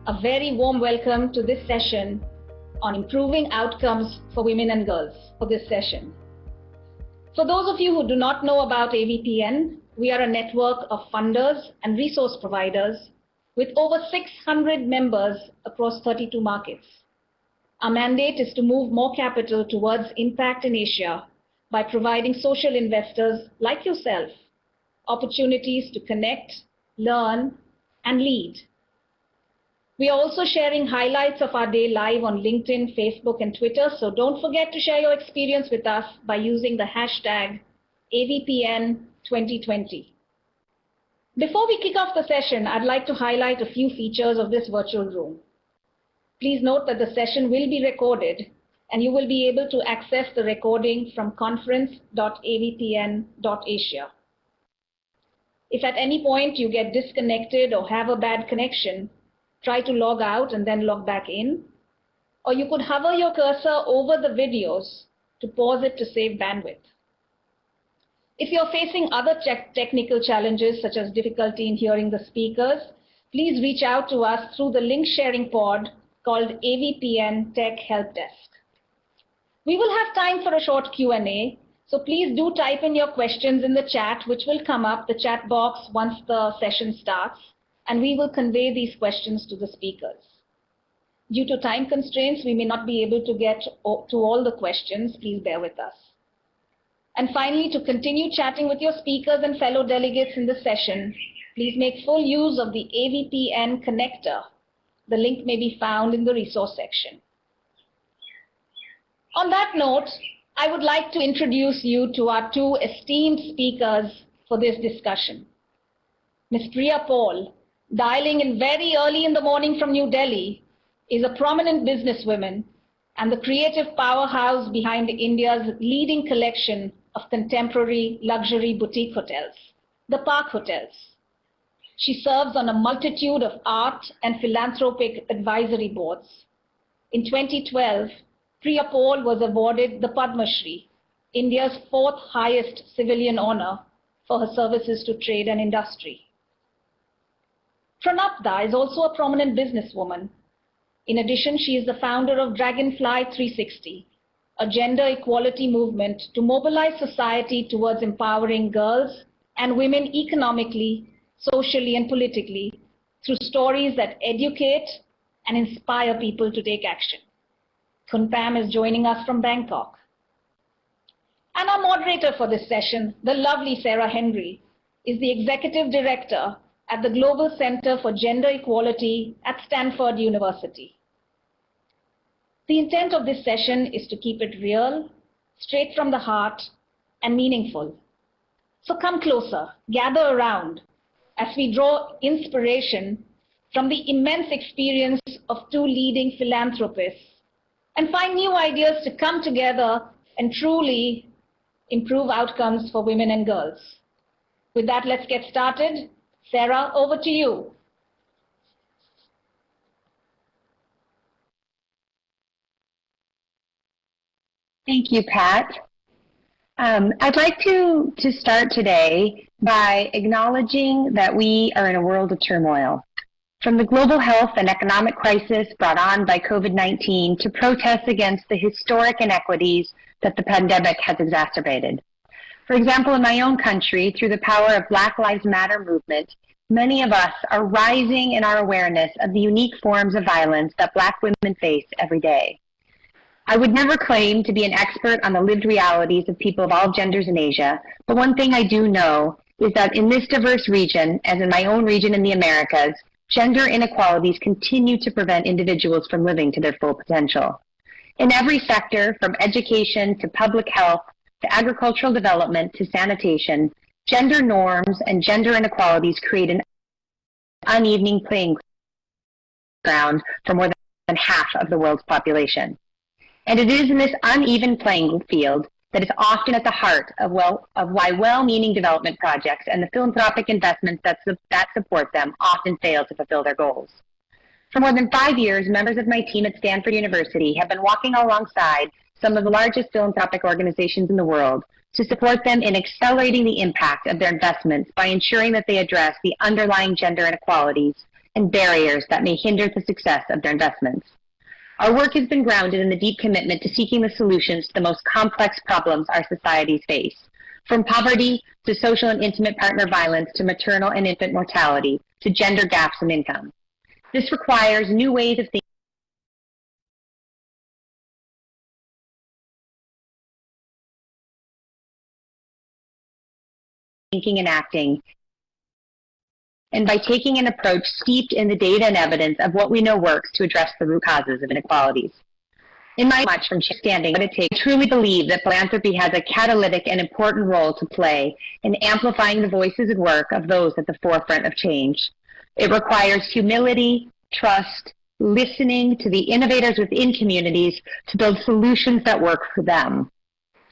A very warm welcome to this session on improving outcomes for women and girls for this session. For those of you who do not know about AVPN, we are a network of funders and resource providers with over 600 members across 32 markets. Our mandate is to move more capital towards impact in Asia by providing social investors like yourself opportunities to connect, learn, and lead. We are also sharing highlights of our day live on LinkedIn, Facebook, and Twitter, so don't forget to share your experience with us by using the hashtag AVPN2020. Before we kick off the session, I'd like to highlight a few features of this virtual room. Please note that the session will be recorded, and you will be able to access the recording from conference.avpn.asia. If at any point you get disconnected or have a bad connection, try to log out and then log back in, or you could hover your cursor over the videos to pause it to save bandwidth. If you're facing other technical challenges such as difficulty in hearing the speakers, please reach out to us through the link sharing pod called AVPN Tech Help Desk. We will have time for a short Q&A, so please do type in your questions in the chat, which will come up the chat box once the session starts, and we will convey these questions to the speakers. Due to time constraints, we may not be able to get to all the questions. Please bear with us. And finally, to continue chatting with your speakers and fellow delegates in the session, please make full use of the AVPN connector. The link may be found in the resource section. On that note, I would like to introduce you to our two esteemed speakers for this discussion. Ms. Priya Paul, dialing in very early in the morning from New Delhi, is a prominent businesswoman and the creative powerhouse behind India's leading collection of contemporary luxury boutique hotels, the Park Hotels. She serves on a multitude of art and philanthropic advisory boards. In 2012, Priya Paul was awarded the Padma Shri, India's fourth highest civilian honor, for her services to trade and industry. Pranapda is also a prominent businesswoman. In addition, she is the founder of Dragonfly 360, a gender equality movement to mobilize society towards empowering girls and women economically, socially, and politically through stories that educate and inspire people to take action. Khun Pam is joining us from Bangkok. And our moderator for this session, the lovely Sarah Henry, is the Executive Director at the Global Center for Gender Equality at Stanford University. The intent of this session is to keep it real, straight from the heart, and meaningful. So come closer, gather around, as we draw inspiration from the immense experience of two leading philanthropists and find new ideas to come together and truly improve outcomes for women and girls. With that, let's get started. Sarah, over to you. Thank you, Pat. I'd like to start today by acknowledging that we are in a world of turmoil. From the global health and economic crisis brought on by COVID-19 to protests against the historic inequities that the pandemic has exacerbated. For example, in my own country, through the power of Black Lives Matter movement, many of us are rising in our awareness of the unique forms of violence that Black women face every day. I would never claim to be an expert on the lived realities of people of all genders in Asia, but one thing I do know is that in this diverse region, as in my own region in the Americas, gender inequalities continue to prevent individuals from living to their full potential. In every sector, from education to public health to agricultural development to sanitation, gender norms and gender inequalities create an uneven playing ground for more than half of the world's population. And it is in this uneven playing field that is often at the heart of why well-meaning development projects and the philanthropic investments that support them often fail to fulfill their goals. For more than 5 years, members of my team at Stanford University have been walking alongside some of the largest philanthropic organizations in the world to support them in accelerating the impact of their investments by ensuring that they address the underlying gender inequalities and barriers that may hinder the success of their investments. Our work has been grounded in the deep commitment to seeking the solutions to the most complex problems our societies face, from poverty to social and intimate partner violence to maternal and infant mortality to gender gaps in income. This requires new ways of thinking and acting, and by taking an approach steeped in the data and evidence of what we know works to address the root causes of inequalities. In my much from understanding what it takes, I truly believe that philanthropy has a catalytic and important role to play in amplifying the voices and work of those at the forefront of change. It requires humility, trust, listening to the innovators within communities to build solutions that work for them.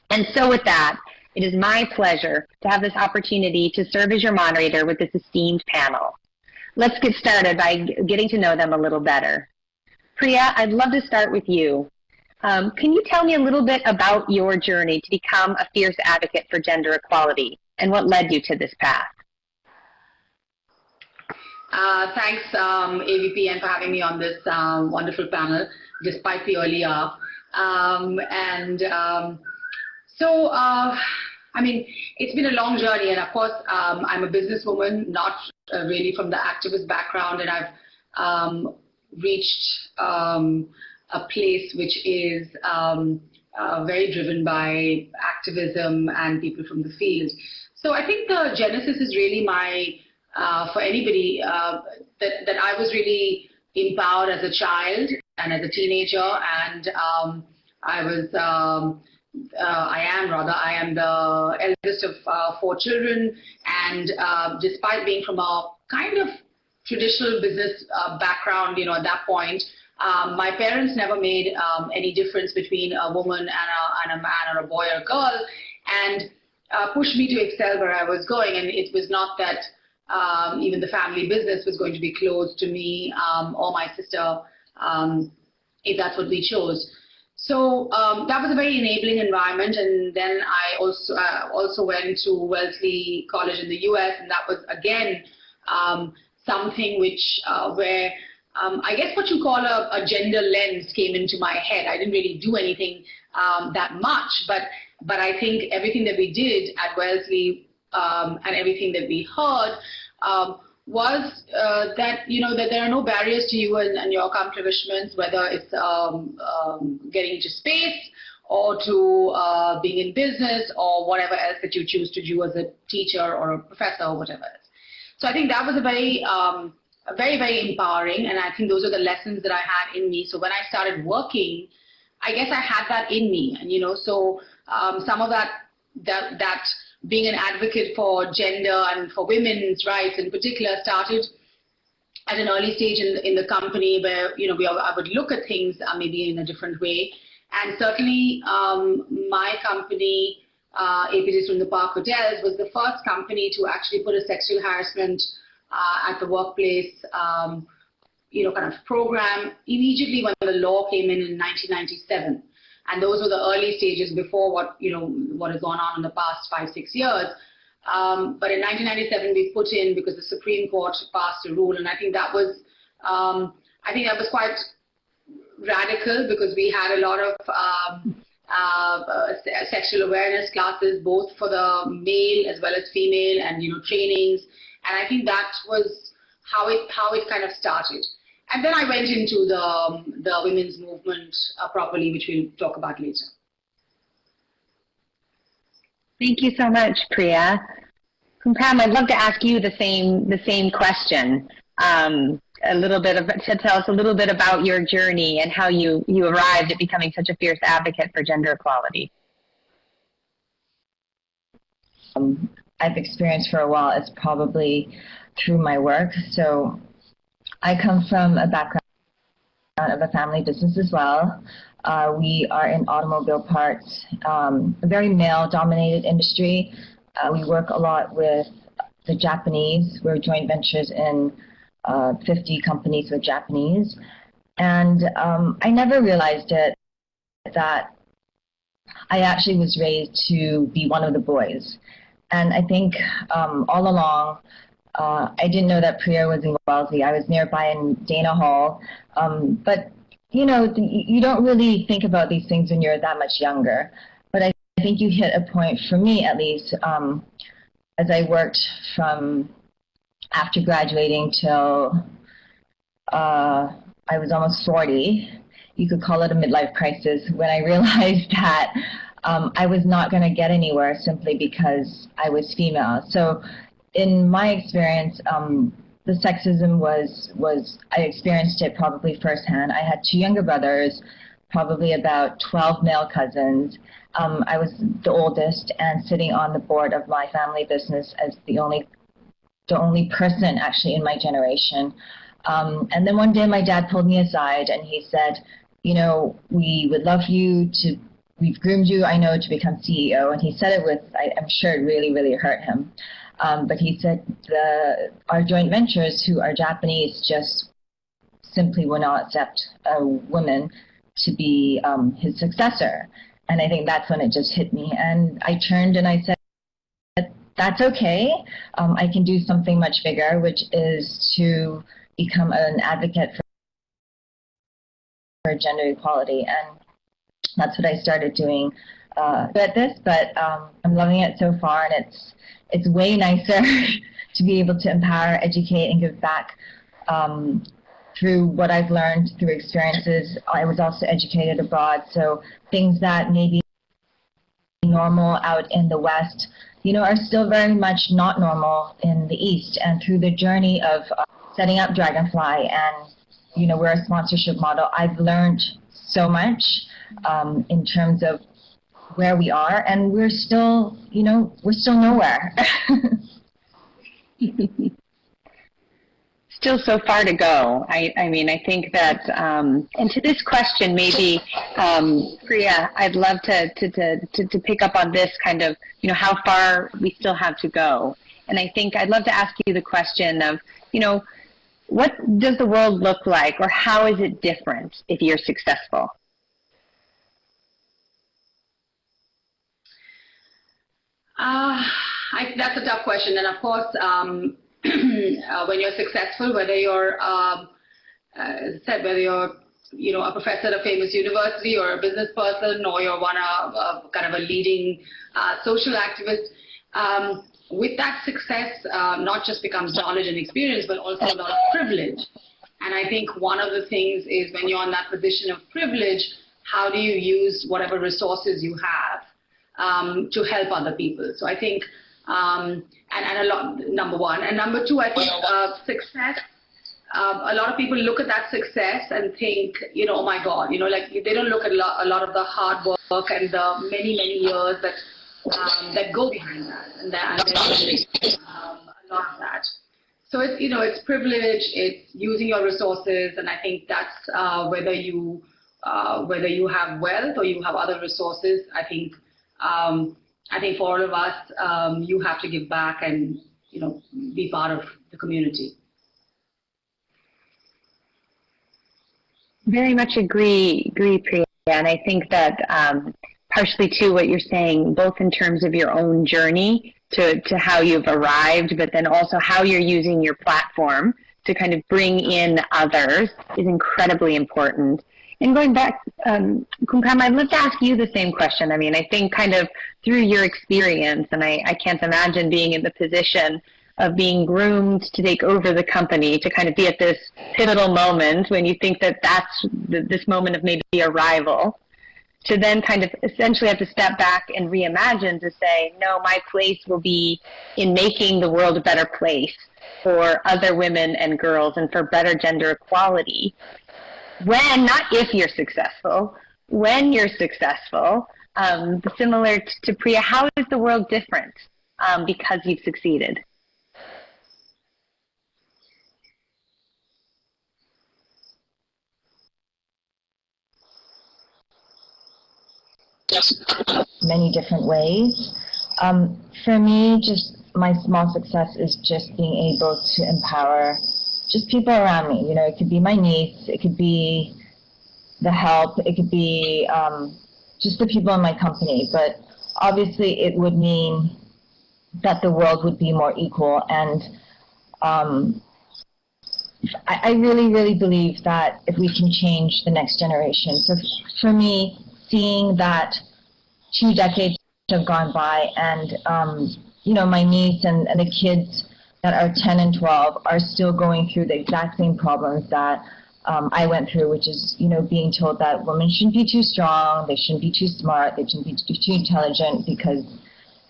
And so with that, it is my pleasure to have this opportunity to serve as your moderator with this esteemed panel. Let's get started by getting to know them a little better. Priya, I'd love to start with you. Can you tell me a little bit about your journey to become a fierce advocate for gender equality and what led you to this path? Thanks, AVPN, for having me on this wonderful panel, despite the early hour. I mean, it's been a long journey, and of course, I'm a businesswoman, not really from the activist background, and I've reached a place which is very driven by activism and people from the field. So I think the genesis is really for anybody, that I was really empowered as a child and as a teenager, and I am the eldest of 4 children, and despite being from a kind of traditional business background, at that point, my parents never made any difference between a woman and a man or a boy or a girl, and pushed me to excel where I was going. And it was not that even the family business was going to be closed to me or my sister, if that's what we chose. So that was a very enabling environment, and then I also went to Wellesley College in the US, and that was again something which where I guess what you call a gender lens came into my head. I didn't really do anything that much, but I think everything that we did at Wellesley and everything that we heard was that that there are no barriers to you and your accomplishments, whether it's getting into space or to being in business or whatever else that you choose to do as a teacher or a professor or whatever else. So I think that was a very, very empowering, and I think those are the lessons that I had in me. So when I started working, I guess I had that in me, and so some of that being an advocate for gender and for women's rights in particular started at an early stage in the company, where I would look at things maybe in a different way. And certainly my company, APJs from the Park Hotels, was the first company to actually put a sexual harassment at the workplace kind of program immediately when the law came in 1997. And those were the early stages before what has gone on in the past 5-6 years. But in 1997 we put in, because the Supreme Court passed a rule, and I think that was quite radical, because we had a lot of sexual awareness classes, both for the male as well as female, and trainings. And I think that was how it kind of started. And then I went into the women's movement properly, which we'll talk about later. Thank you so much, Priya. Pam, I'd love to ask you the same question. To tell us a little bit about your journey and how you arrived at becoming such a fierce advocate for gender equality. I've experienced for a while, it's probably through my work. So I come from a background of a family business as well. We are in automobile parts, a very male-dominated industry. We work a lot with the Japanese. We're joint ventures in 50 companies with Japanese. And I never realized it that I actually was raised to be one of the boys. And I think all along, I didn't know that Priya was in Wellesley. I was nearby in Dana Hall. But, you know, you don't really think about these things when you're that much younger. But I think you hit a point, for me at least, as I worked from after graduating till I was almost 40. You could call it a midlife crisis, when I realized that I was not going to get anywhere simply because I was female. So in my experience, the sexism was I experienced it probably firsthand. I had 2 younger brothers, probably about 12 male cousins. I was the oldest and sitting on the board of my family business as the only person actually in my generation. And then one day my dad pulled me aside and he said, you know, we would love you to, we've groomed you, I know, to become CEO. And he said it with, I'm sure it really, really hurt him. But he said our joint ventures, who are Japanese, just simply will not accept a woman to be his successor. And I think that's when it just hit me. And I turned and I said, that's okay. I can do something much bigger, which is to become an advocate for gender equality. And that's what I started doing at this, but I'm loving it so far, and it's way nicer to be able to empower, educate, and give back through what I've learned through experiences. I was also educated abroad, so things that may be normal out in the West, you know, are still very much not normal in the East. And through the journey of setting up Dragonfly, and, you know, we're a sponsorship model, I've learned so much in terms of where we are, and we're still, you know, we're still nowhere. Still so far to go. I mean, I think that, and to this question, maybe, Priya, I'd love to pick up on this kind of, you know, how far we still have to go. And I think I'd love to ask you the question of, you know, what does the world look like, or how is it different if you're successful? That's a tough question. And of course, when you're successful, whether you're, as I said, whether you're, you know, a professor at a famous university, or a business person, or you're kind of a leading social activist, with that success, not just becomes knowledge and experience, but also a lot of privilege. And I think one of the things is, when you're in that position of privilege, how do you use whatever resources you have to help other people? So I think, and a lot, number one. And number two, I think success, a lot of people look at that success and think, you know, oh my God, you know, like they don't look at a lot of the hard work and the many, many years that go behind that. And there's a lot of that. So it's, you know, it's privilege, it's using your resources, and I think that's whether you have wealth or you have other resources. I think for all of us, you have to give back and, you know, be part of the community. Very much agree, Priya. And I think that partially too what you're saying, both in terms of your own journey to how you've arrived, but then also how you're using your platform to kind of bring in others, is incredibly important. And going back, Kumkam, I'd love to ask you the same question. I mean, I think kind of through your experience, and I can't imagine being in the position of being groomed to take over the company, to kind of be at this pivotal moment when you think that that's this moment of maybe arrival, to then kind of essentially have to step back and reimagine to say, no, my place will be in making the world a better place for other women and girls and for better gender equality. When, not if you're successful, when you're successful, similar to Priya, how is the world different because you've succeeded? Many different ways. For me, just my small success is just being able to empower just people around me. You know, it could be my niece, it could be the help, it could be just the people in my company. But obviously it would mean that the world would be more equal. And I really, really believe that if we can change the next generation. So for me, seeing that 2 decades have gone by and, my niece and the kids that are 10 and 12 are still going through the exact same problems that I went through, which is, being told that women shouldn't be too strong, they shouldn't be too smart, they shouldn't be too intelligent because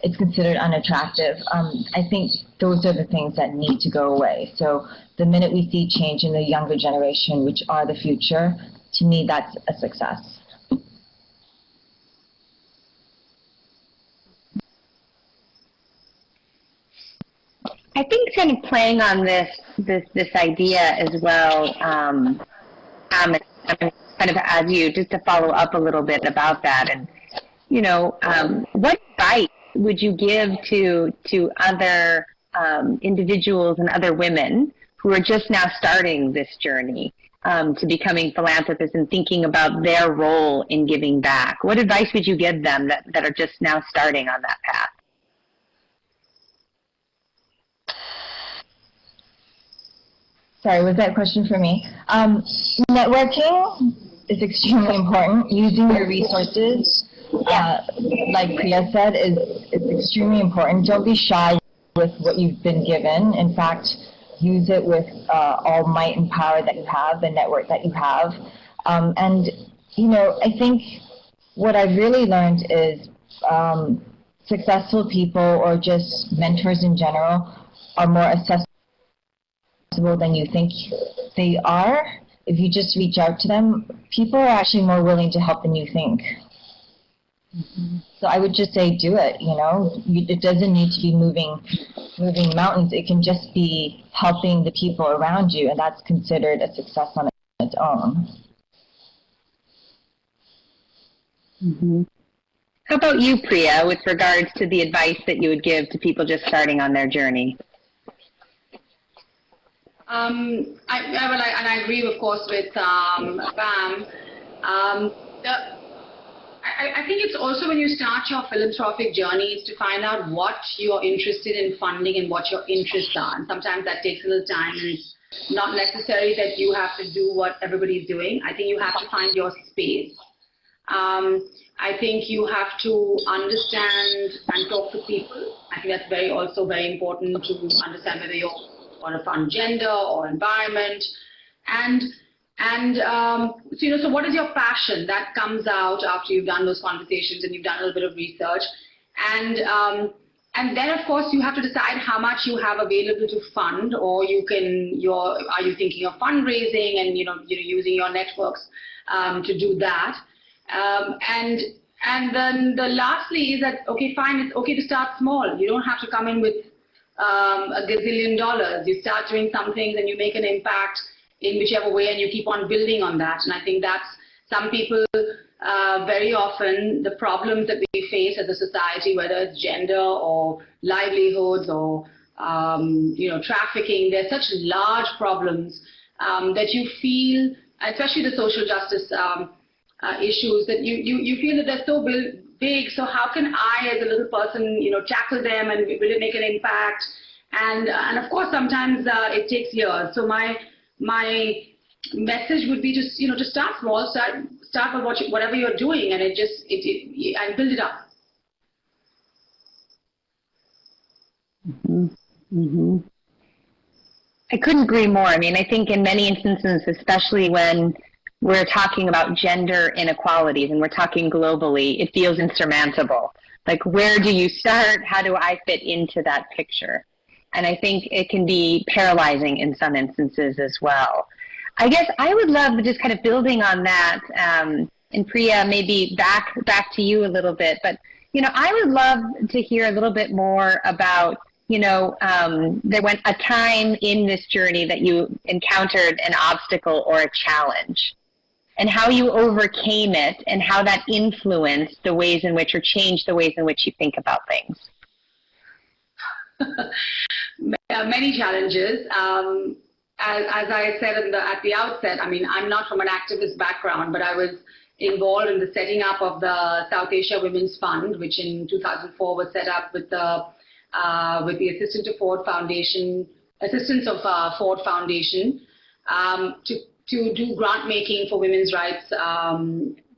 it's considered unattractive. I think those are the things that need to go away. So the minute we see change in the younger generation, which are the future, to me, that's a success. I think kind of playing on this idea as well, kind of as you, just to follow up a little bit about that, and what advice would you give to other individuals and other women who are just now starting this journey to becoming philanthropists and thinking about their role in giving back? What advice would you give them that are just now starting on that path? Sorry, was that a question for me? Networking is extremely important. Using your resources, like Priya said, is extremely important. Don't be shy with what you've been given. In fact, use it with all might and power that you have, the network that you have. I think what I've really learned is successful people or just mentors in general are more accessible than you think they are. If you just reach out to them, people are actually more willing to help than you think. Mm-hmm. So I would just say do it. It doesn't need to be moving mountains. It can just be helping the people around you, and that's considered a success on its own. Mm-hmm. How about you, Priya, with regards to the advice that you would give to people just starting on their journey? I agree, of course, with Pam. I think it's also when you start your philanthropic journey is to find out what you're interested in funding and what your interests are. And sometimes that takes a little time, and it's not necessary that you have to do what everybody's doing. I think you have to find your space. I think you have to understand and talk to people. I think that's also very important to understand whether you're on a fund gender or environment, so what is your passion? That comes out after you've done those conversations and you've done a little bit of research, and then of course you have to decide how much you have available to fund, or are you thinking of fundraising and you're using your networks to do that, and then lastly is that okay, fine, it's okay to start small. You don't have to come in with $1 gazillion. You start doing something, then you make an impact in whichever way, and you keep on building on that. And I think that's some people, very often, the problems that we face as a society, whether it's gender or livelihoods or trafficking, they're such large problems that you feel, especially the social justice issues, that you feel that they're so big. So how can I, as a little person, tackle them and really make an impact? And of course, sometimes it takes years. So my message would be to start small, start with whatever you're doing, and and build it up. Mm-hmm. Mm-hmm. I couldn't agree more. I mean, I think in many instances, especially when we're talking about gender inequalities and we're talking globally, it feels insurmountable. Like, where do you start? How do I fit into that picture? And I think it can be paralyzing in some instances as well. I guess I would love, just kind of building on that, and Priya, maybe back to you a little bit, but, I would love to hear a little bit more about, there went a time in this journey that you encountered an obstacle or a challenge, and how you overcame it and how that influenced the ways in which, or changed the ways in which you think about things. Many challenges. As I said at the outset, I mean, I'm not from an activist background, but I was involved in the setting up of the South Asia Women's Fund, which in 2004 was set up with the Assistant to Ford Foundation assistance of Ford Foundation to do grant making for women's rights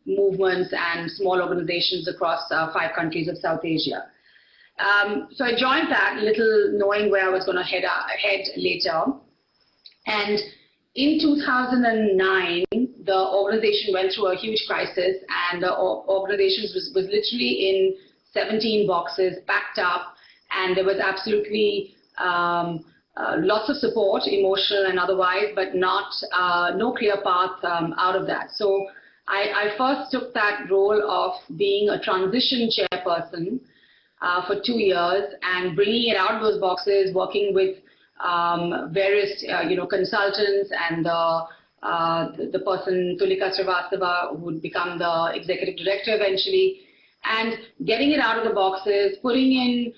movements and small organizations across 5 countries of South Asia. So I joined that, little knowing where I was going to head later. And in 2009, the organization went through a huge crisis, and the organization was literally in 17 boxes, packed up, and there was absolutely lots of support, emotional and otherwise, but no clear path out of that. So I first took that role of being a transition chairperson for 2 years and bringing it out of those boxes, working with various consultants and the person Tulika Srivastava, who would become the executive director eventually, and getting it out of the boxes, putting in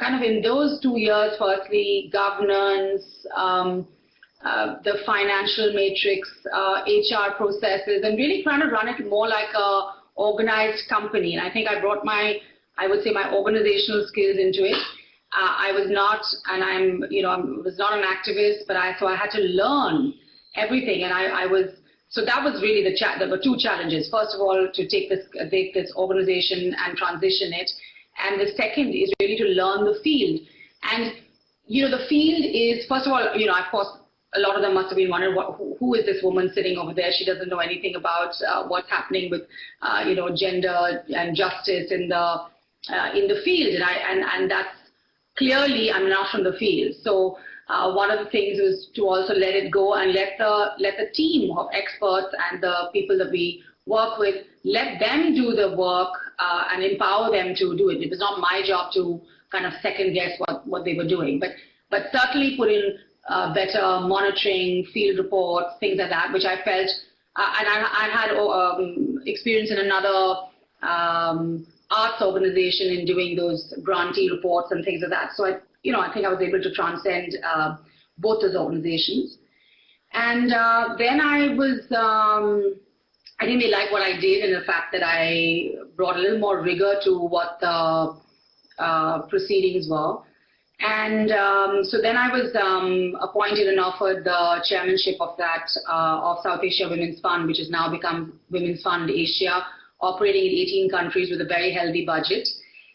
kind of in those 2 years, firstly governance, the financial matrix, HR processes, and really trying to run it more like a organized company. And I think I brought my organizational skills into it. I was not, and I was not an activist, but so I had to learn everything, and so that was really there were 2 challenges. First of all, to take this organization and transition it, and the second is really to learn the field. And the field is, first of all, of course, a lot of them must have been wondering who is this woman sitting over there? She doesn't know anything about what's happening with gender and justice in the field, and that's clearly I'm not from the field. So one of the things was to also let it go and let the team of experts and the people that we work with, let them do the work and empower them to do it. It was not my job to kind of second guess what they were doing, but certainly put in better monitoring, field reports, things like that, which I felt, and I had experience in another arts organization in doing those grantee reports and things like that. So I think I was able to transcend both those organizations. And then I didn't really like what I did, and the fact that I brought a little more rigor to what the proceedings were. And so then I was appointed and offered the chairmanship of that of South Asia Women's Fund, which has now become Women's Fund Asia, operating in 18 countries with a very healthy budget.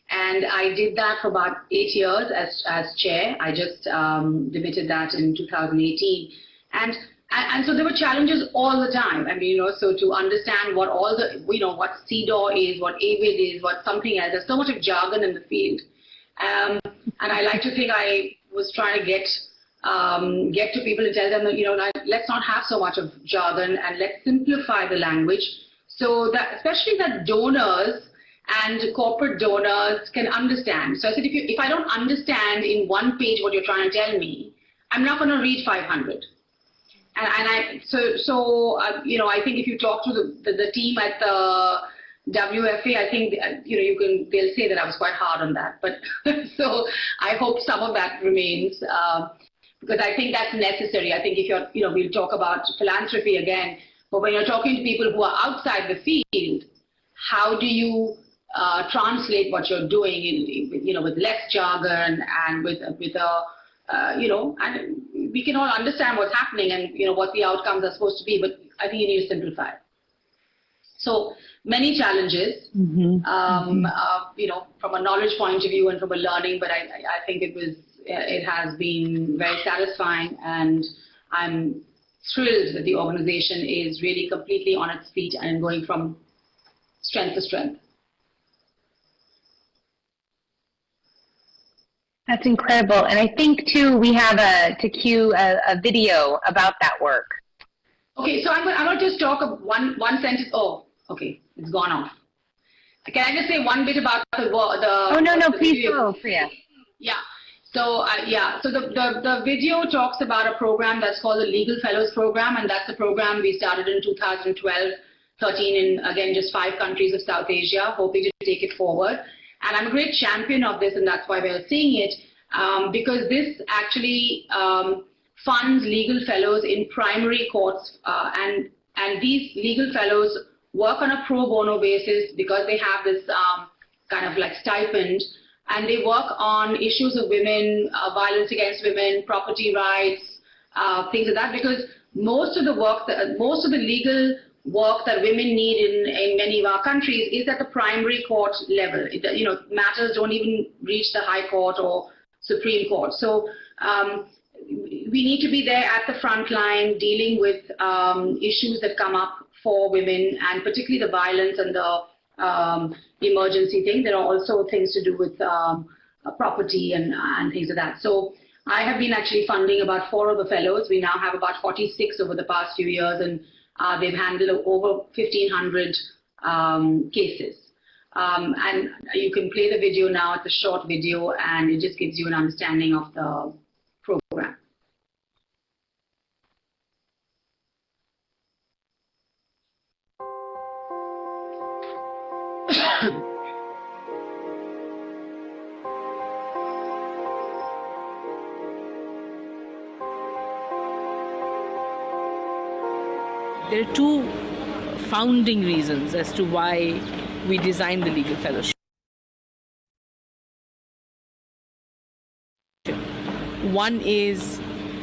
And I did that for about 8 years as chair. I just demitted that in 2018. And so there were challenges all the time. I mean, so to understand what all the, what CDAW is, what AVID is, what something else, there's so much of jargon in the field. And I like to think I was trying to get to people and tell them that, let's not have so much of jargon and let's simplify the language so that, especially that donors and corporate donors can understand. So I said, if I don't understand in one page what you're trying to tell me, I'm not going to read 500. And I think if you talk to the team at the WFA, I think they'll say that I was quite hard on that. But so I hope some of that remains because I think that's necessary. I think if we'll talk about philanthropy again, but when you're talking to people who are outside the field, how do you translate what you're doing with less jargon and with and we can all understand what's happening and what the outcomes are supposed to be, but I think you need to simplify. So many challenges, from a knowledge point of view and from a learning, but I think it has been very satisfying, and I'm thrilled that the organization is really completely on its feet and going from strength to strength. That's incredible. And I think, too, we have to cue a video about that work. Okay, so I'm going to just talk one sentence. Oh, okay, it's gone off. Can I just say one bit about the Oh, no, please video? go, Priya. Yeah. So, so the video talks about a program that's called the Legal Fellows Program, and that's the program we started in 2012, 13 in, again, just 5 countries of South Asia, hoping to take it forward. And I'm a great champion of this, and that's why we're seeing it, because this actually funds legal fellows in primary courts, and these legal fellows work on a pro bono basis because they have this kind of like stipend and they work on issues of women, violence against women, property rights, things like that, because most of the legal work that women need in many of our countries is at the primary court level. Matters don't even reach the High Court or Supreme Court. So we need to be there at the front line dealing with issues that come up for women, and particularly the violence and the emergency thing. There are also things to do with property and things like that. So I have been actually funding about 4 of the fellows. We now have about 46 over the past few years, and they've handled over 1,500 cases. And you can play the video now. It's a short video, and it just gives you an understanding of the program. There are 2 founding reasons as to why we designed the Legal Fellowship. One is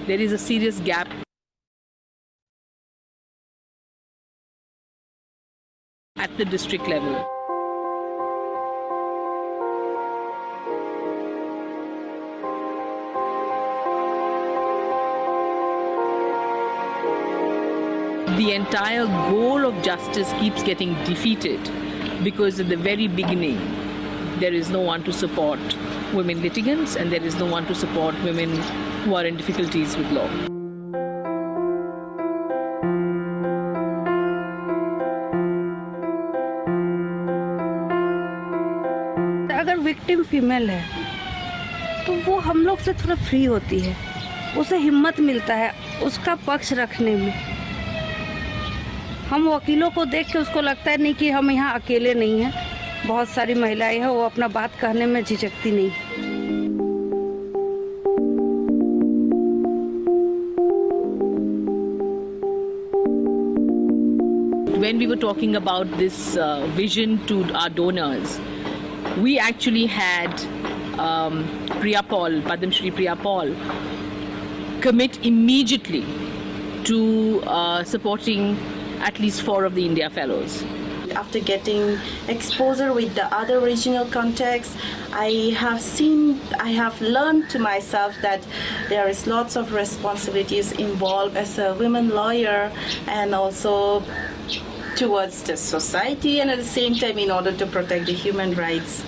there is a serious gap at the district level. The entire goal of justice keeps getting defeated because at the very beginning there is no one to support women litigants, and there is no one to support women who are in difficulties with law. अगर victim female है तो वो हम लोग से थोड़ा free होती है, उसे हिम्मत मिलता है उसका पक्ष रखने में। हम वकीलों को देख के उसको लगता है नहीं कि हम यहाँ अकेले नहीं हैं, बहुत सारी महिलाएं हैं, वो अपना बात कहने में झिझकती नहीं। When we were talking about this vision to our donors, we actually had Priya Paul, Padma Shri Priya Paul, commit immediately to supporting at least 4 of the India Fellows. After getting exposure with the other regional contexts, I have learned to myself that there is lots of responsibilities involved as a women lawyer, and also towards the society, and at the same time in order to protect the human rights.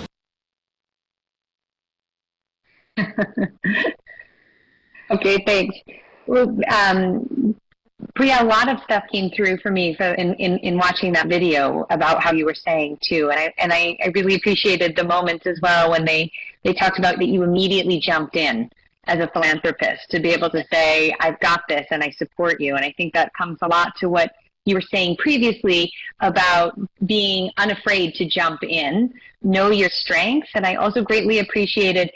Okay, thanks. Well, Priya, a lot of stuff came through for me in watching that video about how you were saying too, and I really appreciated the moments as well when they talked about that you immediately jumped in as a philanthropist to be able to say, I've got this and I support you. And I think that comes a lot to what you were saying previously about being unafraid to jump in, know your strengths. And I also greatly appreciated,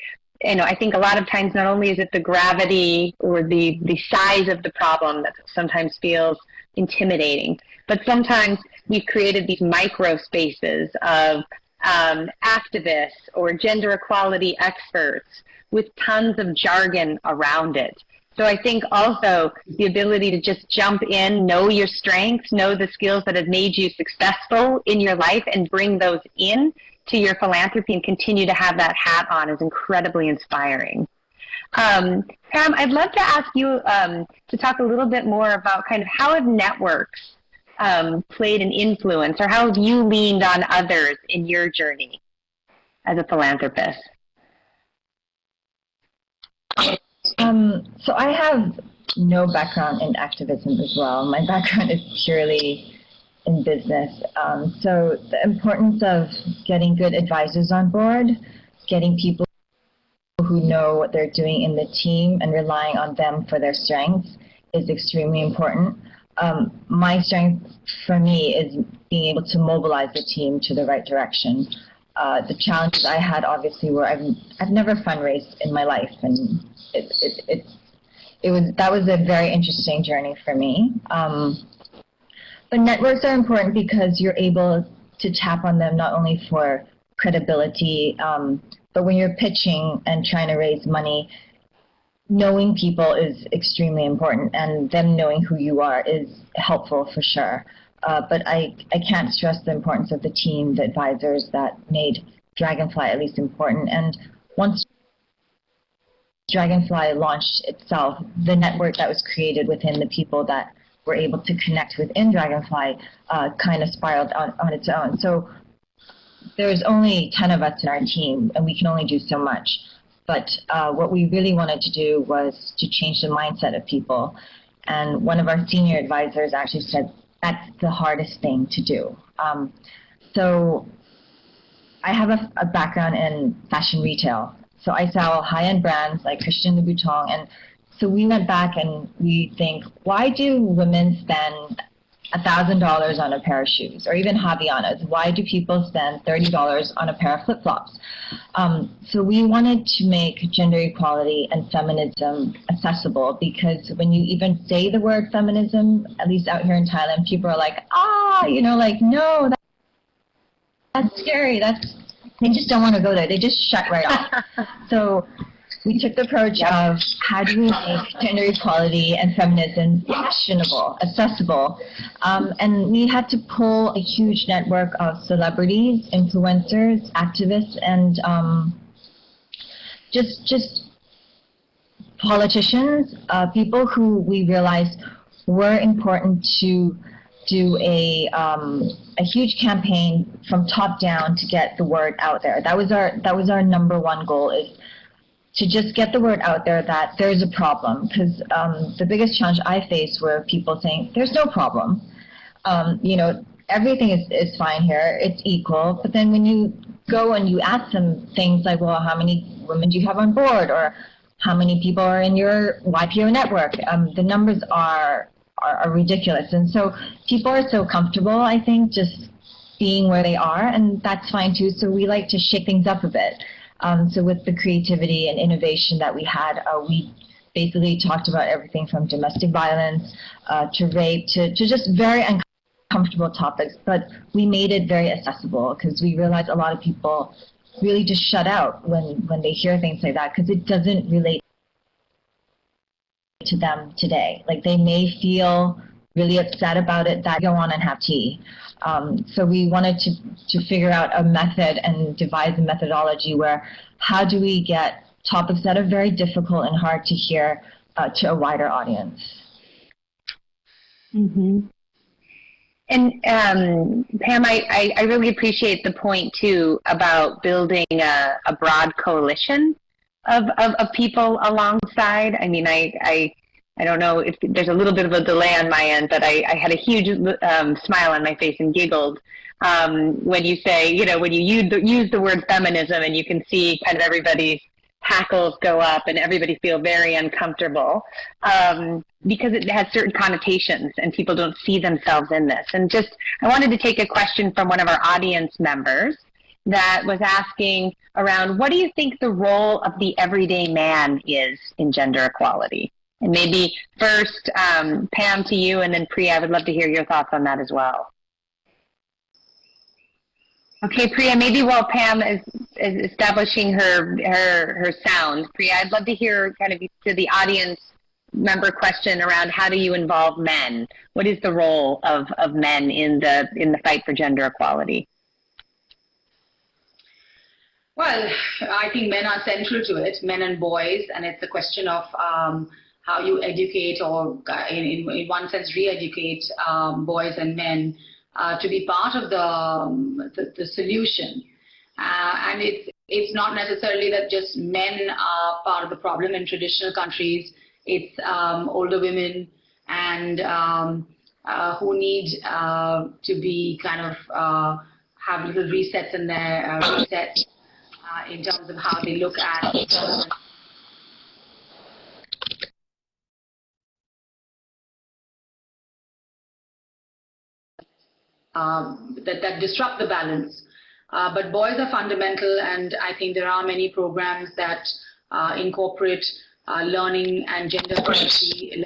I think a lot of times not only is it the gravity or the size of the problem that sometimes feels intimidating, but sometimes we've created these micro spaces of activists or gender equality experts with tons of jargon around it. So I think also the ability to just jump in, know your strengths, know the skills that have made you successful in your life, and bring those in to your philanthropy and continue to have that hat on is incredibly inspiring. Pam, I'd love to ask you to talk a little bit more about kind of how have networks played an influence, or how have you leaned on others in your journey as a philanthropist? So I have no background in activism as well. My background is purely in business. So the importance of getting good advisors on board, getting people who know what they're doing in the team and relying on them for their strengths is extremely important. My strength for me is being able to mobilize the team to the right direction. The challenges I had obviously were I've never fundraised in my life, and that was a very interesting journey for me. But networks are important because you're able to tap on them not only for credibility, But when you're pitching and trying to raise money, knowing people is extremely important, and them knowing who you are is helpful for sure. But I can't stress the importance of the team, the advisors that made Dragonfly at least important. And once Dragonfly launched itself, the network that was created within the people that were able to connect within Dragonfly kind of spiraled on its own. So there's only 10 of us in our team, and we can only do so much. But what we really wanted to do was to change the mindset of people. And one of our senior advisors actually said, that's the hardest thing to do. So I have a background in fashion retail. So I sell high-end brands like Christian Louboutin. And so we went back and we think, why do women spend $1,000 on a pair of shoes, or even Havaianas? Why do people spend $30 on a pair of flip-flops? So we wanted to make gender equality and feminism accessible, because when you even say the word feminism, at least out here in Thailand, people are like, like, no, that's scary. They just don't want to go there. They just shut right off. So we took the approach of how do we make gender equality and feminism fashionable, accessible, and we had to pull a huge network of celebrities, influencers, activists, and just politicians, people who we realized were important to do a huge campaign from top down to get the word out there. That was our number one goal, is to just get the word out there that there's a problem. Because the biggest challenge I faced were people saying, there's no problem. Everything is fine here, it's equal. But then when you go and you ask them things like, well, how many women do you have on board? Or how many people are in your YPO network? The numbers are ridiculous. And so people are so comfortable, I think, just being where they are, and that's fine too. So we like to shake things up a bit. So with the creativity and innovation that we had, we basically talked about everything from domestic violence to rape to just very uncomfortable topics, but we made it very accessible, because we realized a lot of people really just shut out when they hear things like that, because it doesn't relate to them today. Like, they may feel really upset about it, that go on and have tea. So we wanted to figure out a method and devise a methodology where how do we get topics that are very difficult and hard to hear to a wider audience. Mm-hmm. And Pam, I really appreciate the point too about building a broad coalition of people alongside. I mean, I don't know if there's a little bit of a delay on my end, but I had a huge smile on my face and giggled when you say, when you use the word feminism, and you can see kind of everybody's hackles go up and everybody feel very uncomfortable because it has certain connotations and people don't see themselves in this. And I wanted to take a question from one of our audience members that was asking around, what do you think the role of the everyday man is in gender equality? And maybe first, Pam, to you, and then Priya, I would love to hear your thoughts on that as well. Okay, Priya, maybe while Pam is establishing her sound, Priya, I'd love to hear kind of to the audience member question around how do you involve men? What is the role of men in the fight for gender equality? Well, I think men are central to it, men and boys, and it's a question of how you educate, or in one sense re-educate boys and men to be part of the solution. And it's not necessarily that just men are part of the problem. In traditional countries, it's older women and who need to be kind of have little resets in their reset in terms of how they look at that disrupt the balance. But boys are fundamental, and I think there are many programs that incorporate learning and gender equality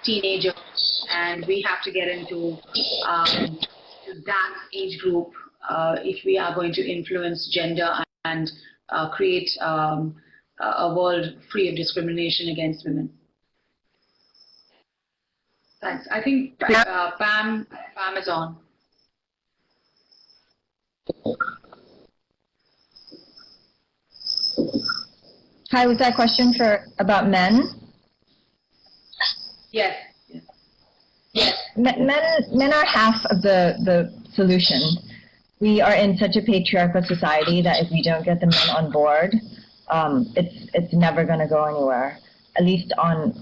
teenagers, and we have to get into that age group if we are going to influence gender and create a world free of discrimination against women. Thanks. I think Pam is on. Hi, was that question about men? Yes. Yes. Men are half of the solution. We are in such a patriarchal society that if we don't get the men on board, it's never going to go anywhere. At least on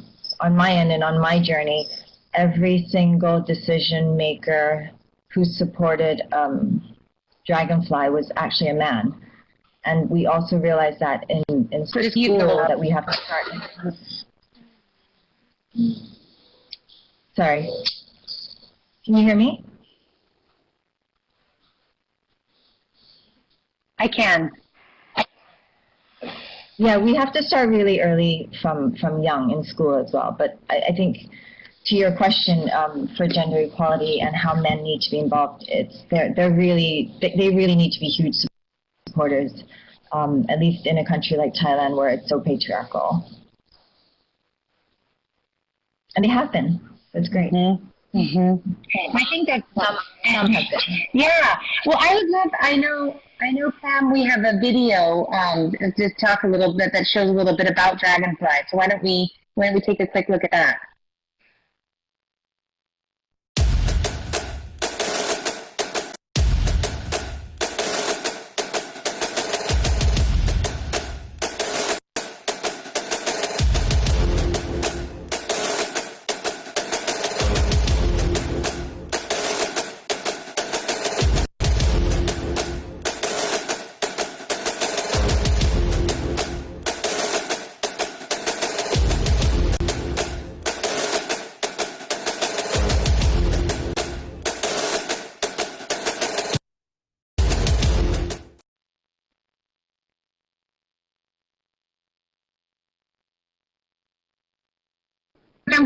my end and on my journey, every single decision maker who supported Dragonfly was actually a man. And we also realized that in school that we have to start. Sorry. Can you hear me? I can. Yeah, we have to start really early from young in school as well. But I think to your question for gender equality and how men need to be involved, they really need to be huge supporters, at least in a country like Thailand where it's so patriarchal. And they have been. That's great. Mm-hmm. Mm-hmm. I think that some have been. Yeah. Well, I would love. I know, Pam. We have a video to talk a little bit that shows a little bit about Dragonfly. So why don't we take a quick look at that?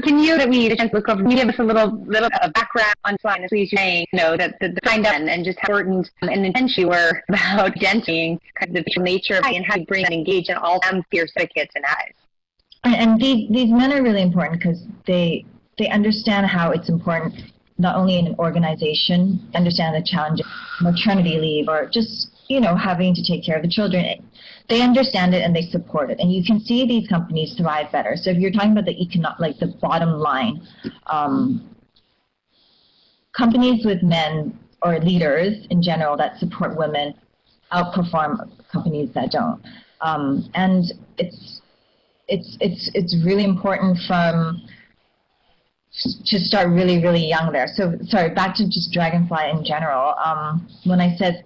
Can you look over, give us a little background on Flying, please? You know that the kind of and just how important and intense you were about identifying kind of the nature of and how you bring and engage in all peer certificates and eyes. And these men are really important because they understand how it's important not only in an organization, understand the challenge of maternity leave or just having to take care of the children. They understand it and they support it, and you can see these companies thrive better. So if you're talking about the bottom line, companies with men or leaders in general that support women outperform companies that don't. And it's really important to start really, really young there. So sorry, back to just Dragonfly in general. When I said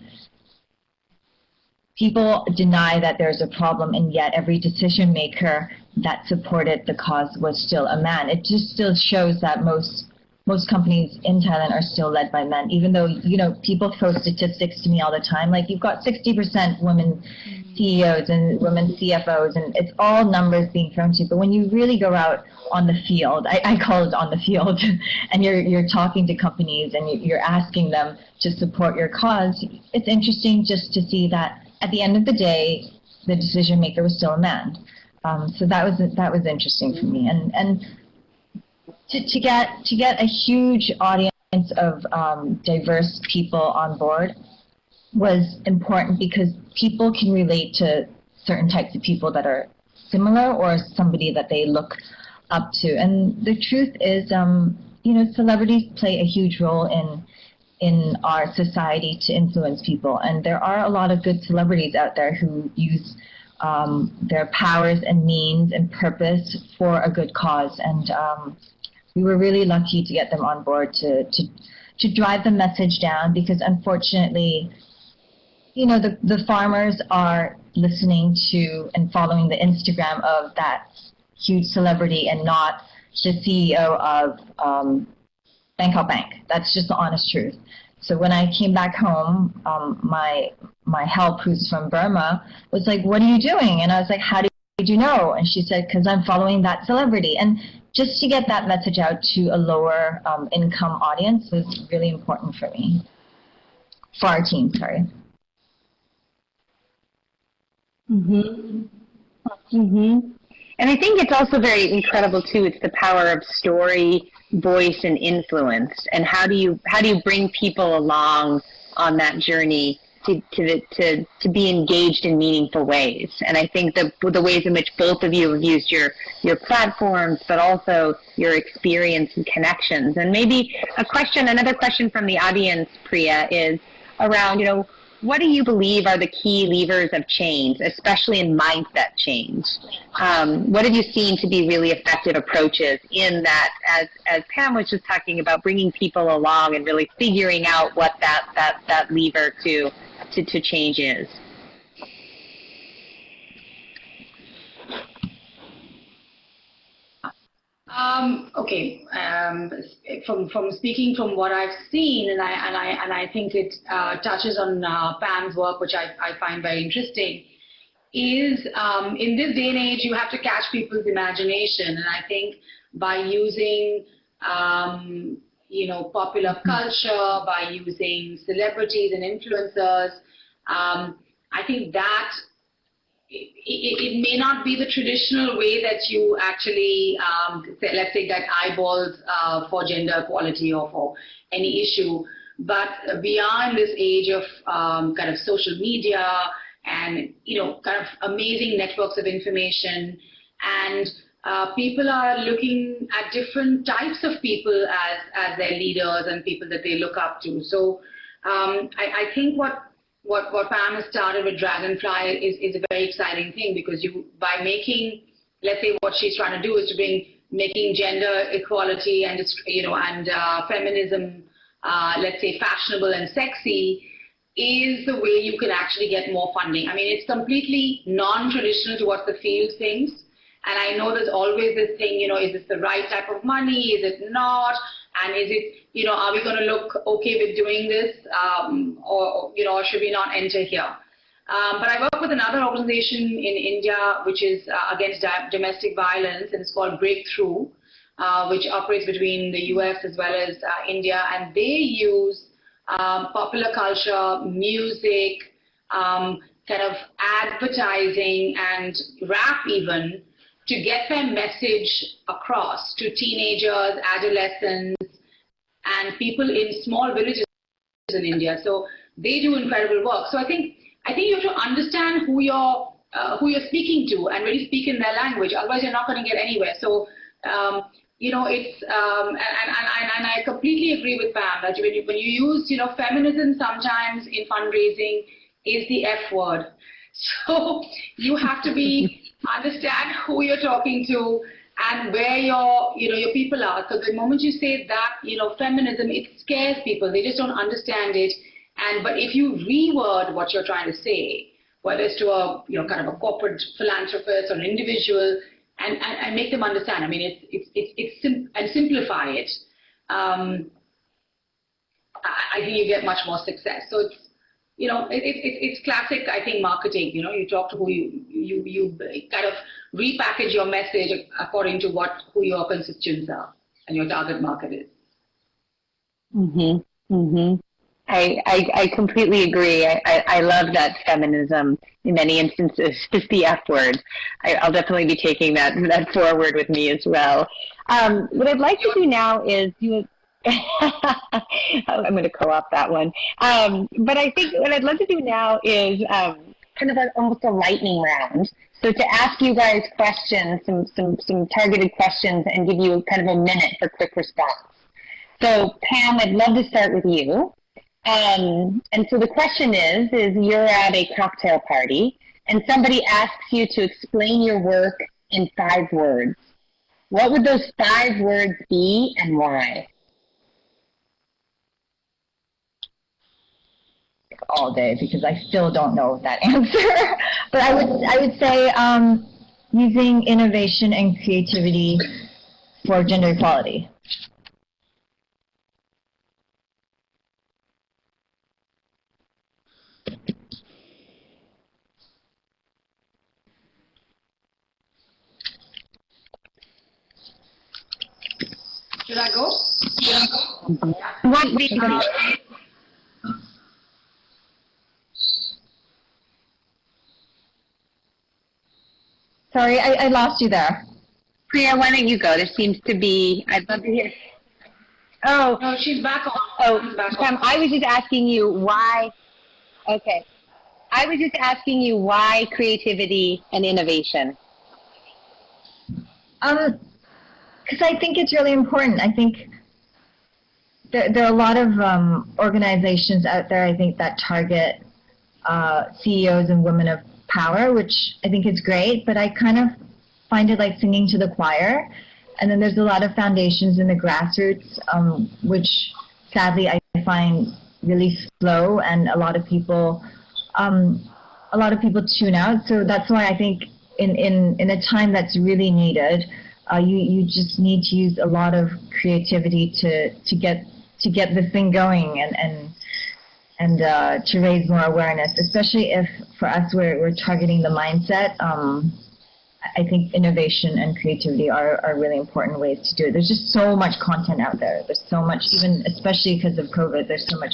people deny that there's a problem, and yet every decision maker that supported the cause was still a man. It just still shows that most companies in Thailand are still led by men, even though, people throw statistics to me all the time. Like, you've got 60% women CEOs and women CFOs, and it's all numbers being thrown to you. But when you really go out on the field, I call it on the field, and you're talking to companies and you're asking them to support your cause, it's interesting just to see that at the end of the day, the decision maker was still a man. So that was interesting for me, and to get a huge audience of diverse people on board was important because people can relate to certain types of people that are similar or somebody that they look up to. And the truth is, celebrities play a huge role in our society to influence people. And there are a lot of good celebrities out there who use their powers and means and purpose for a good cause. And we were really lucky to get them on board to drive the message down, because unfortunately, the farmers are listening to and following the Instagram of that huge celebrity and not the CEO of Bangkok Bank. That's just the honest truth. So when I came back home, my help, who's from Burma, was like, "What are you doing?" And I was like, "How did you know?" And she said, "Because I'm following that celebrity." And just to get that message out to a lower income audience was really important for me, for our team, sorry. Mm-hmm. Mm-hmm. And I think it's also very incredible too. It's the power of story, voice, and influence. And how do you bring people along on that journey to be engaged in meaningful ways? And I think the ways in which both of you have used your platforms, but also your experience and connections. And maybe another question from the audience, Priya, is around, what do you believe are the key levers of change, especially in mindset change? What have you seen to be really effective approaches in that, as Pam was just talking about, bringing people along and really figuring out what that lever to change is? Okay. From speaking from what I've seen, and I think it touches on Pam's work, which I find very interesting, is in this day and age you have to catch people's imagination, and I think by using popular culture, by using celebrities and influencers, I think that it may not be the traditional way that you actually, let's say, get eyeballs for gender equality or for any issue, but beyond this age of kind of social media and kind of amazing networks of information, and people are looking at different types of people as their leaders and people that they look up to. So I think what Pam has started with Dragonfly is a very exciting thing, because by making, let's say, what she's trying to do is to making gender equality and feminism, let's say, fashionable and sexy, is the way you can actually get more funding. I mean, it's completely non-traditional to what the field thinks, and I know there's always this thing, is this the right type of money? Is it not? And is it, are we going to look okay with doing this, or should we not enter here? But I work with another organization in India which is against domestic violence, and it's called Breakthrough, which operates between the US as well as India, and they use popular culture, music, kind of advertising and rap even, to get their message across to teenagers, adolescents, and people in small villages in India. So they do incredible work. So I think you have to understand who you're speaking to and really speak in their language. Otherwise, you're not going to get anywhere. So it's and I completely agree with Pam that when you use feminism sometimes in fundraising is the F word. So you have to understand who you're talking to and where your people are. So the moment you say that, feminism, it scares people. They just don't understand it. But if you reword what you're trying to say, whether it's to a kind of a corporate philanthropist or an individual, and make them understand. I mean, and simplify it. I think you get much more success. So it's classic, I think, marketing. You talk to who you kind of repackage your message according to who your constituents are and your target market is. Mhm. Mhm. I completely agree. I love that feminism in many instances is the F word. I'll definitely be taking that forward with me as well. What I'd like to do now is I'm going to co-opt that one. But I think what I'd love to do now is kind of almost a lightning round. So to ask you guys questions, some targeted questions, and give you kind of a minute for quick response. So Pam, I'd love to start with you. And so the question is you're at a cocktail party and somebody asks you to explain your work in 5 words. What would those 5 words be and why? All day, because I still don't know that answer. But I would say using innovation and creativity for gender equality. Should I go? Sorry, I lost you there. Priya, why don't you go? There seems to be, I'd love to hear. Oh, No, she's back on. oh, She's back Pam, on. I was just asking you why, okay. I was just asking you why creativity and innovation. Because I think it's really important. I think there are a lot of organizations out there, I think, that target CEOs and women of power, which I think is great, but I kind of find it like singing to the choir. And then there's a lot of foundations in the grassroots, which sadly I find really slow, and a lot of people tune out. So that's why I think in a time that's really needed, you just need to use a lot of creativity to get this thing going and to raise more awareness, especially if for us we're targeting the mindset. I think innovation and creativity are really important ways to do it. There's just so much content out there. There's so much, even especially because of COVID, there's so much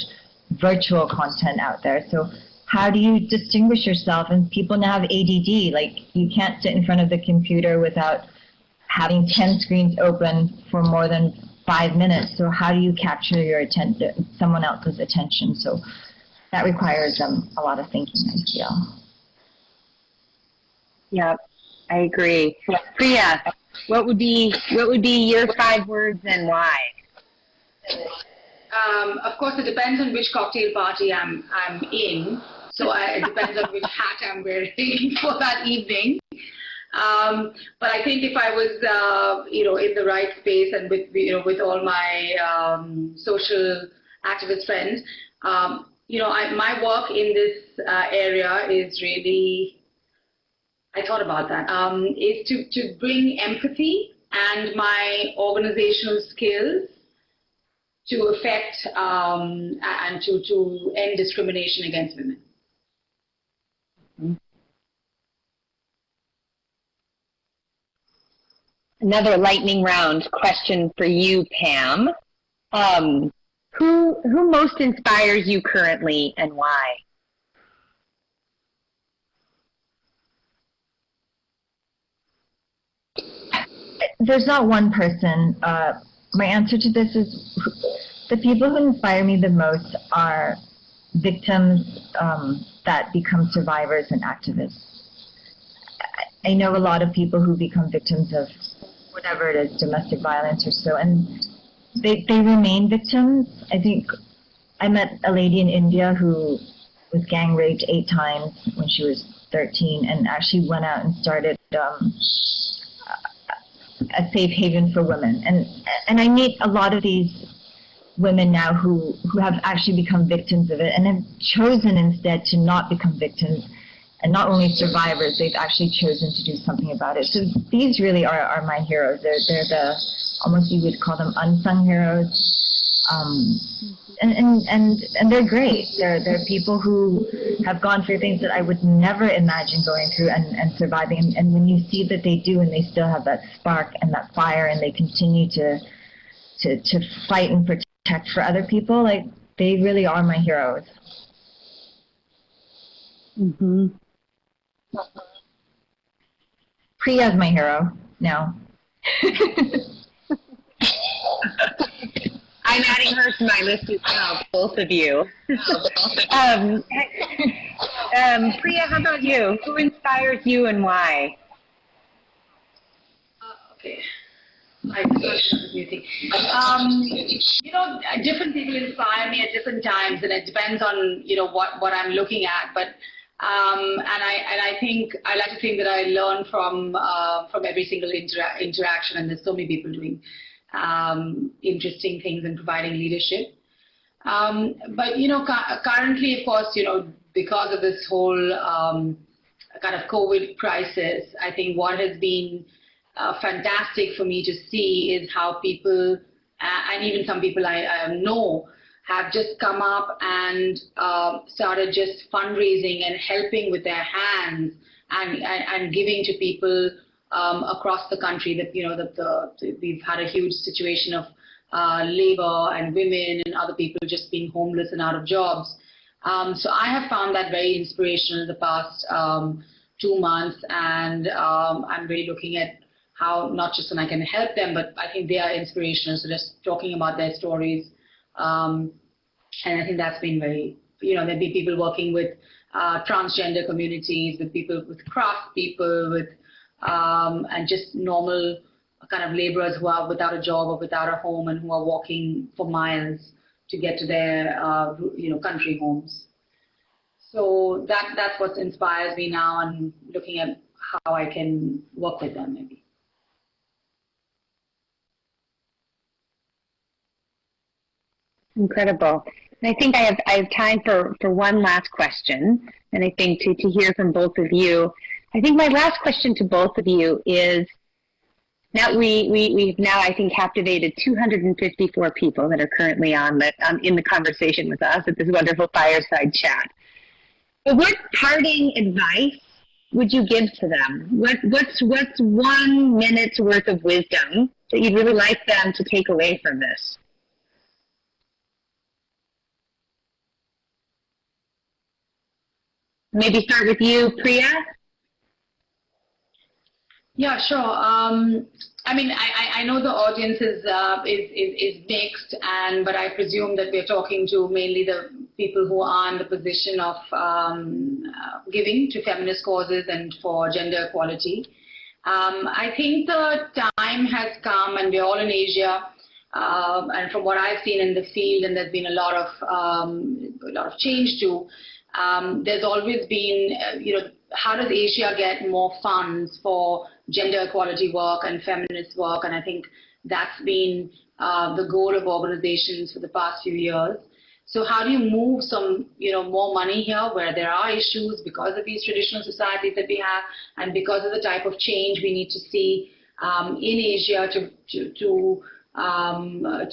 virtual content out there. So how do you distinguish yourself? And people now have ADD. Like, you can't sit in front of the computer without having 10 screens open for more than 5 minutes. So how do you capture your someone else's attention? So that requires a lot of thinking, I feel. Yeah, I agree. Priya, what would be your 5 words and why? Of course, it depends on which cocktail party I'm in. So it depends on which hat I'm wearing for that evening. But I think if I was, in the right space and with all my social activist friends, my work in this area is really, I thought about that, is to bring empathy and my organizational skills to affect and to end discrimination against women. Another lightning round question for you, Pam. Who most inspires you currently, and why? There's not one person. My answer to this is the people who inspire me the most are victims that become survivors and activists. I know a lot of people who become victims of whatever it is, domestic violence or so, and they remain victims. I think I met a lady in India who was gang raped 8 times when she was 13 and actually went out and started a safe haven for women. And I meet a lot of these women now who have actually become victims of it and have chosen instead to not become victims. And not only survivors, they've actually chosen to do something about it. So these really are my heroes. They're the, almost you would call them unsung heroes. And they're great. They're people who have gone through things that I would never imagine going through and surviving. And when you see that they do, and they still have that spark and that fire, and they continue to fight and protect for other people, like, they really are my heroes. Mm-hmm. Priya's my hero now. I'm adding her to my list as well, both of you. Priya, how about you? Who inspires you and why? Okay. Different people inspire me at different times, and it depends on what I'm looking at. But I think I like to think that I learn from every single interaction, and there's so many people doing interesting things and providing leadership. But currently, of course, because of this whole kind of COVID crisis, I think what has been fantastic for me to see is how people, and even some people I know, have just come up and started just fundraising and helping with their hands and giving to people across the country. That we've had a huge situation of labor and women and other people just being homeless and out of jobs. So I have found that very inspirational in the past 2 months, and I'm really looking at how not just when I can help them, but I think they are inspirational. So just talking about their stories, and I think that's been very, there'll be people working with transgender communities, with people, with craft people, with and just normal kind of laborers who are without a job or without a home and who are walking for miles to get to their country homes. So that's what inspires me now, and looking at how I can work with them maybe. Incredible. And I think I have time for one last question, and I think to hear from both of you. I think my last question to both of you is, now we've now, I think, captivated 254 people that are currently in the conversation with us at this wonderful fireside chat. But what parting advice would you give to them? What's 1 minute's worth of wisdom that you'd really like them to take away from this? Maybe start with you, Priya. Yeah, sure. I mean, I know the audience is mixed, but I presume that we're talking to mainly the people who are in the position of giving to feminist causes and for gender equality. I think the time has come, and we're all in Asia. And from what I've seen in the field, and there's been a lot of change too. There's always been, how does Asia get more funds for gender equality work and feminist work? And I think that's been the goal of organizations for the past few years. So how do you move some, more money here where there are issues because of these traditional societies that we have, and because of the type of change we need to see in Asia to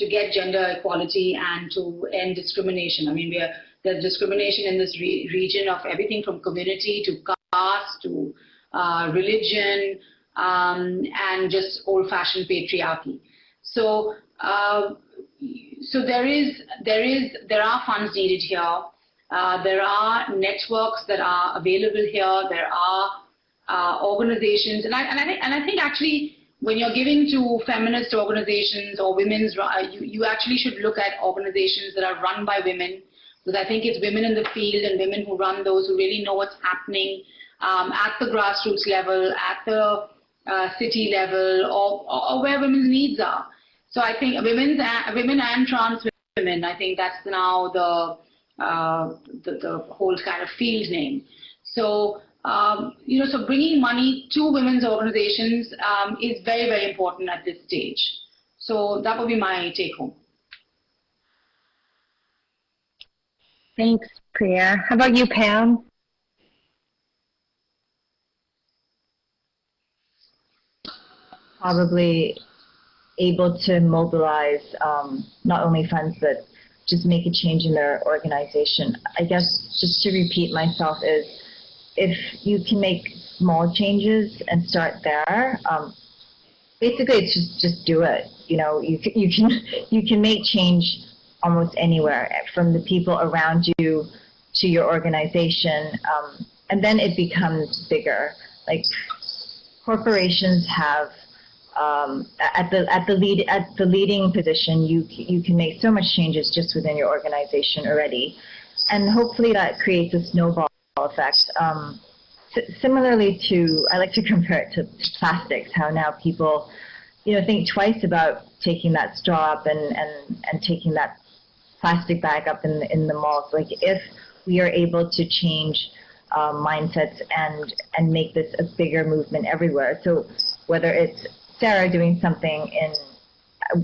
get gender equality and to end discrimination? I mean, there's discrimination in this region of everything from community to caste to religion and just old-fashioned patriarchy. So there are funds needed here. There are networks that are available here. There are organizations, and I think actually, when you're giving to feminist organizations or women's, you actually should look at organizations that are run by women, because I think it's women in the field and women who run those who really know what's happening at the grassroots level, at the city level, or where women's needs are. So I think women and trans women, I think that's now the whole kind of field name. So so bringing money to women's organizations is very, very important at this stage. So that would be my take home. Thanks, Priya. How about you, Pam? Probably able to mobilize not only funds, but just make a change in their organization. I guess just to repeat myself is, if you can make small changes and start there, basically it's just do it. You can make change almost anywhere, from the people around you to your organization, and then it becomes bigger. Like corporations have at the leading position, you can make so much changes just within your organization already, and hopefully that creates a snowball effect. Similarly to, I like to compare it to plastics, how now people, think twice about taking that straw up and taking that plastic bag up in the malls. Like, if we are able to change mindsets and make this a bigger movement everywhere. So whether it's Sarah doing something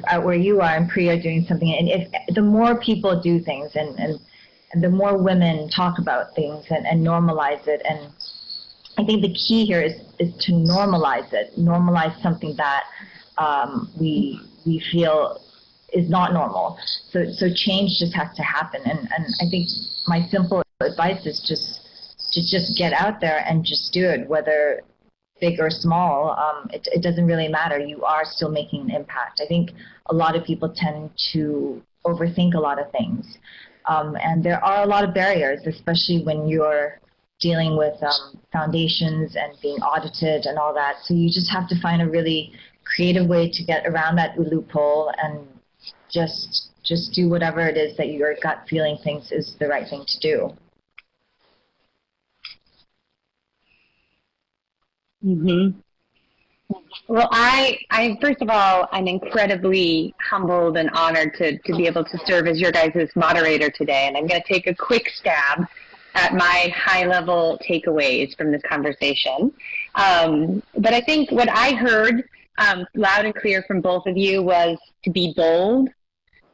out where you are, and Priya doing something, and if the more people do things and the more women talk about things and normalize it, and I think the key here is to normalize it, normalize something that we feel is not normal. So change just has to happen, and I think my simple advice is just get out there and just do it, whether big or small. It doesn't really matter. You are still making an impact. I think a lot of people tend to overthink a lot of things. And there are a lot of barriers, especially when you're dealing with foundations and being audited and all that. So you just have to find a really creative way to get around that loophole and just do whatever it is that your gut feeling thinks is the right thing to do. Well, I first of all, I'm incredibly humbled and honored to be able to serve as your guys' moderator today. And I'm going to take a quick stab at my high-level takeaways from this conversation. But I think what I heard loud and clear from both of you was to be bold,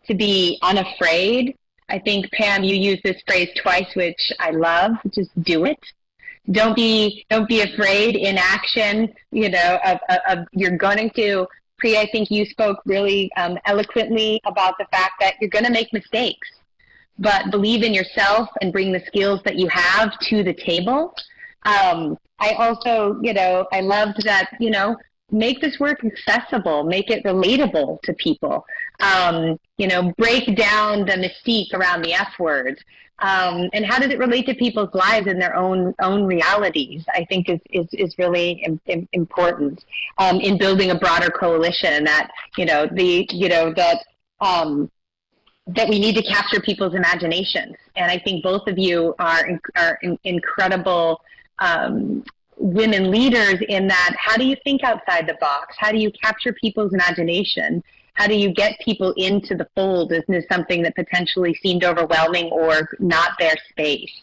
to be unafraid. I think, Pam, you used this phrase twice, which I love. Just do it. Don't be afraid in action. You know, you're going to. Priya, I think you spoke really eloquently about the fact that you're going to make mistakes, but believe in yourself and bring the skills that you have to the table. I also, I loved that, make this work accessible, make it relatable to people. Break down the mystique around the F word. And how does it relate to people's lives and their own realities, I think is really important in building a broader coalition that, that we need to capture people's imaginations. And I think both of you are incredible women leaders in that. How do you think outside the box? How do you capture people's imagination? How do you get people into the fold? Isn't this something that potentially seemed overwhelming or not their space?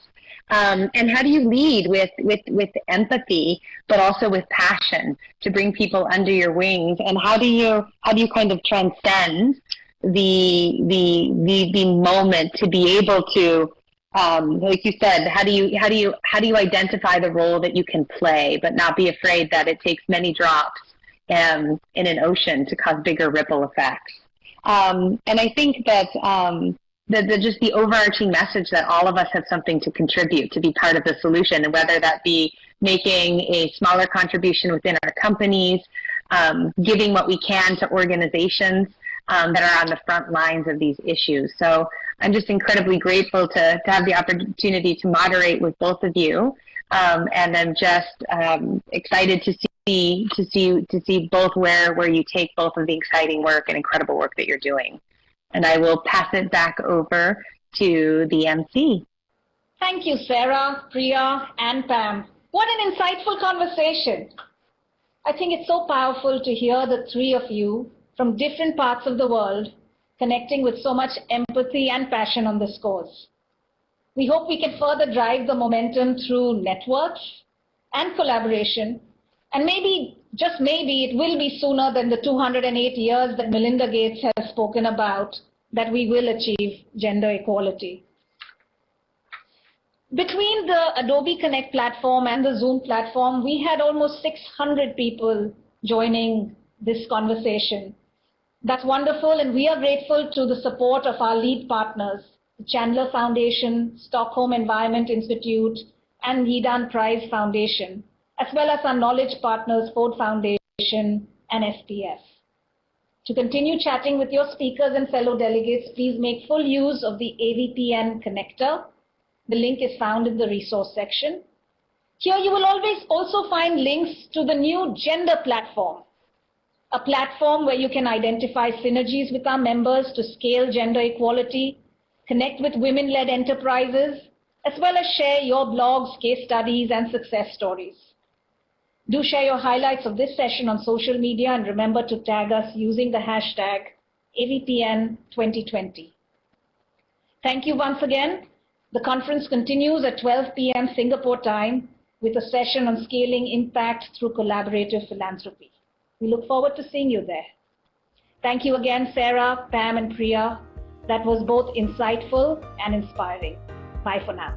And how do you lead with empathy, but also with passion to bring people under your wings? And how do you kind of transcend the moment to be able to, like you said, how do you identify the role that you can play, but not be afraid that it takes many drops in an ocean to cause bigger ripple effects? And I think that just the overarching message that all of us have something to contribute, to be part of the solution, and whether that be making a smaller contribution within our companies, giving what we can to organizations that are on the front lines of these issues. So I'm just incredibly grateful to have the opportunity to moderate with both of you, and I'm just excited to see both where you take both of the exciting work and incredible work that you're doing. And I will pass it back over to the MC. Thank you, Sarah, Priya, and Pam. What an insightful conversation. I think it's so powerful to hear the three of you from different parts of the world connecting with so much empathy and passion on this cause. We hope we can further drive the momentum through networks and collaboration, and maybe, just maybe, it will be sooner than the 208 years that Melinda Gates has spoken about that we will achieve gender equality. Between the Adobe Connect platform and the Zoom platform, we had almost 600 people joining this conversation. That's wonderful, and we are grateful to the support of our lead partners, the Chandler Foundation, Stockholm Environment Institute, and Yidan Prize Foundation, as well as our knowledge partners, Ford Foundation and SPS. To continue chatting with your speakers and fellow delegates, please make full use of the AVPN connector. The link is found in the resource section. Here you will always also find links to the new gender platform, a platform where you can identify synergies with our members to scale gender equality, connect with women-led enterprises, as well as share your blogs, case studies, and success stories. Do share your highlights of this session on social media and remember to tag us using the hashtag AVPN2020. Thank you once again. The conference continues at 12 p.m. Singapore time with a session on scaling impact through collaborative philanthropy. We look forward to seeing you there. Thank you again, Sarah, Pam, and Priya. That was both insightful and inspiring. Bye for now.